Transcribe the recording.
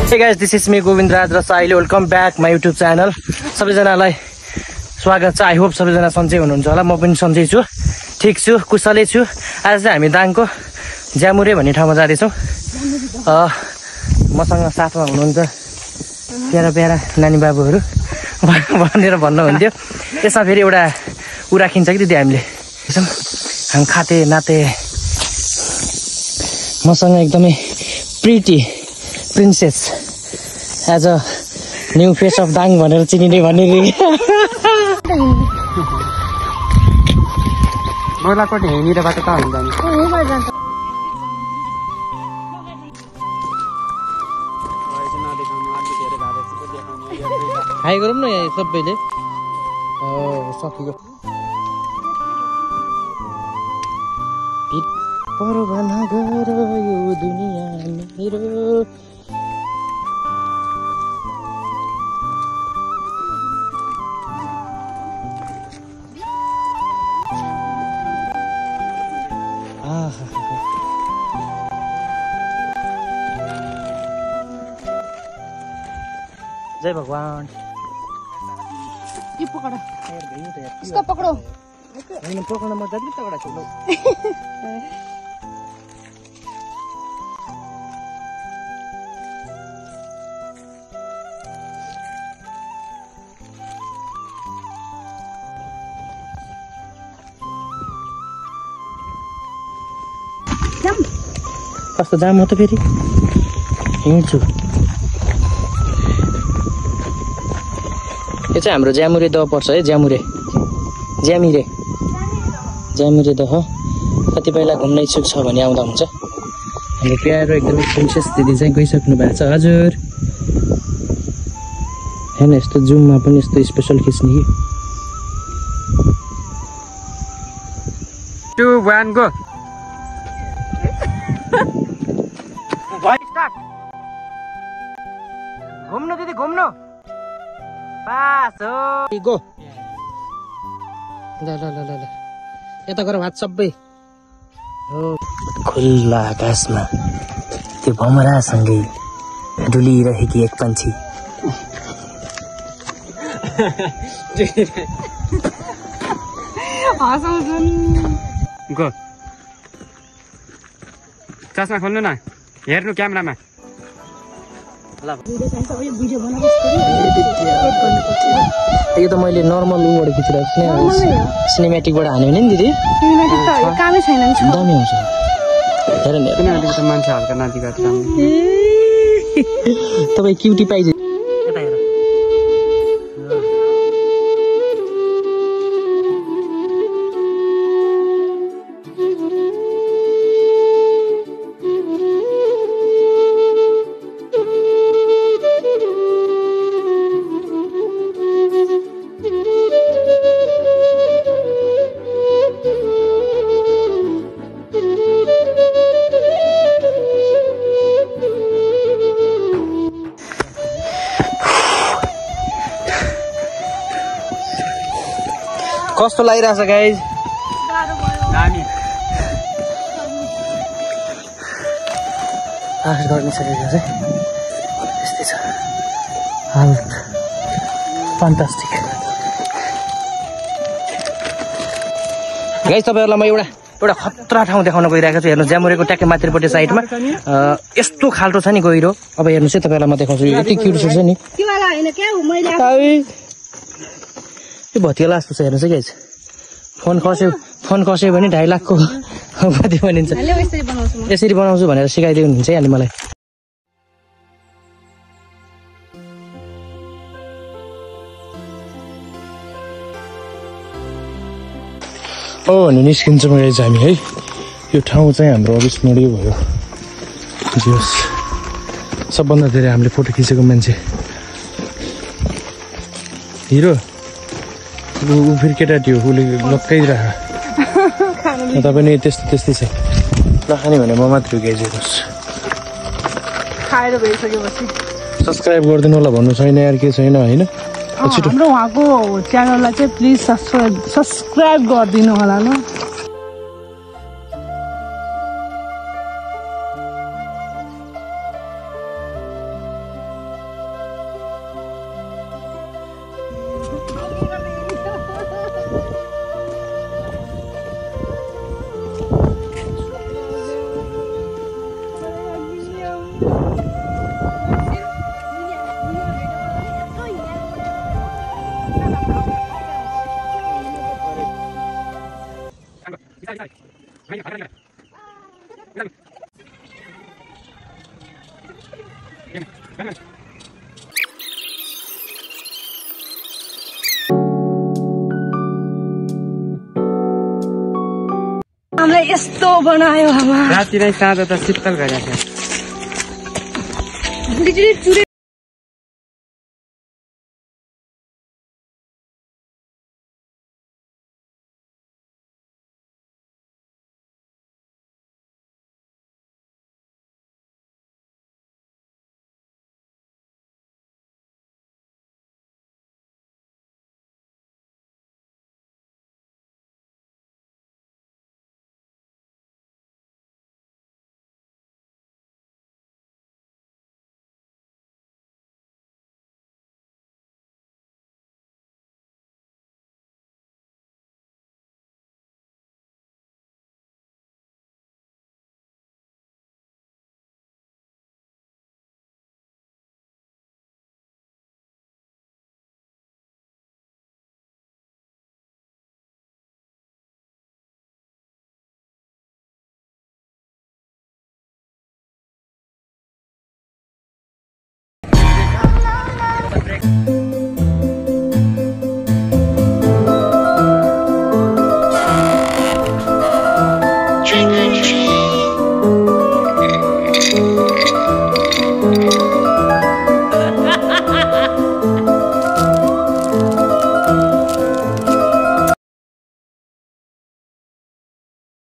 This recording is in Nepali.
Hey guys, this is me Govind Raj र साइले welcome back my YouTube channel. सबैजनालाई स्वागत छ। आई होप सबैजना सन्चै हुनुहुन्छ होला। म पनि सन्चै छु, ठिक छु, कुशलै छु। आज चाहिँ हामी दाङको ज्यामुरे भन्ने ठाउँमा जाँदैछौँ। मसँग साथमा हुनुहुन्छ प्यारा प्यारा नानी बाबुहरू भनेर भन्नुहुन्थ्यो। यसमा फेरि एउटा उ राखिन्छ कि दिदी हामीले हामी खाते नाते। मसँग एकदमै pretty princess as a new face of दाङ भनेर चिनिने भन्ने गोलाकोट हेरेर बाटो कहाँ हुन्छ हाई गरौँ न यहाँ सबैले। सकियो परो भना गर यो दुनिया मेरो। जय भगवान। ये पकड़ो, इसको पकड़ो। मैंने पकड़ना मत जाती तगड़ा चलो। कस्तो जाम हो त फेरि हिँड्छु। यो चाहिँ हाम्रो ज्यामुरे दह पर्छ है। ज्यामुरे दह कतिपयलाई घुम्न इच्छुक छ भने आउँदा हुन्छ। हाम्रो प्यारो एकदमै प्रिन्सेस दिदी चाहिँ गइसक्नु भएको छ। हजुर हेर्न यस्तो जुममा पनि यस्तो स्पेसल खिच्ने कि। 2 1 गो। घुम्नु दिदी घुम्नु पास हो गो। ल ल ल ल ल यता गएर हात सबै हो। खुल्ला आकाशमा त्यो भमरासँगै डुलिरहेकी एक पन्छी। गो चस्मा खोल्नु न, हेर्नु क्यामेरामा। यो त मैले नर्मल उबाट खिचिरहेको छु। सिनेमेटिकबाट हान्यो भने नि दिदी कामै छैन नि दामी हुन्छ। हेर न सिनेमेटिक त मान्छे हल्का नाति गर्छ। तपाईँ क्युटी पाइज यता हेर। कस्तो लागिरहेछ गाइज? दामी आश गर्ने छ चाहिँ यस्तै छ हालत। Fantastic guys. तपाईँहरूलाई म एउटा खतरा ठाउँ देखाउन गइरहेको छु। हेर्नु ज्यामुरेको ट्याक्कै माथिपट्टि साइडमा यस्तो खाल्टो छ नि गहिरो। अब हेर्नुहोस् है तपाईँहरूलाई म देखाउँछु। यति क्युट छ नि यो भतिला जस्तो छ। हेर्नुहोस् है गाइज, फोन खस्यो भने 2.5 लाखको कति भनिन्छ। यसरी बनाउँछु भनेर सिकाइदिनुहुन्छ है अनि मलाई। अनि निस्किन्छौँ गाइज हामी है। यो ठाउँ चाहिँ हाम्रो अविस्मरणीय भयो। जोस् सबभन्दा धेरै हामीले फोटो खिचेको मान्छे हिरो ऊ फेरि केटाटी हो। उसले लक्काइरह तपाईँ नि त्यस्तै छ। नखाने भने म मात्रै गाइजेनुहोस्। खाएर भइसकेपछि सब्सक्राइब गरिदिनु होला भन्नु छैन यार, के छैन होइन। हाम्रो उहाँको च्यानललाई चाहिँ प्लिज सब्सक्राइब गरिदिनु होला ल। हामीलाई यस्तो बनायो हावा राति नै साँझ त शीतल भइरहेको छ बिजुली चुरे break.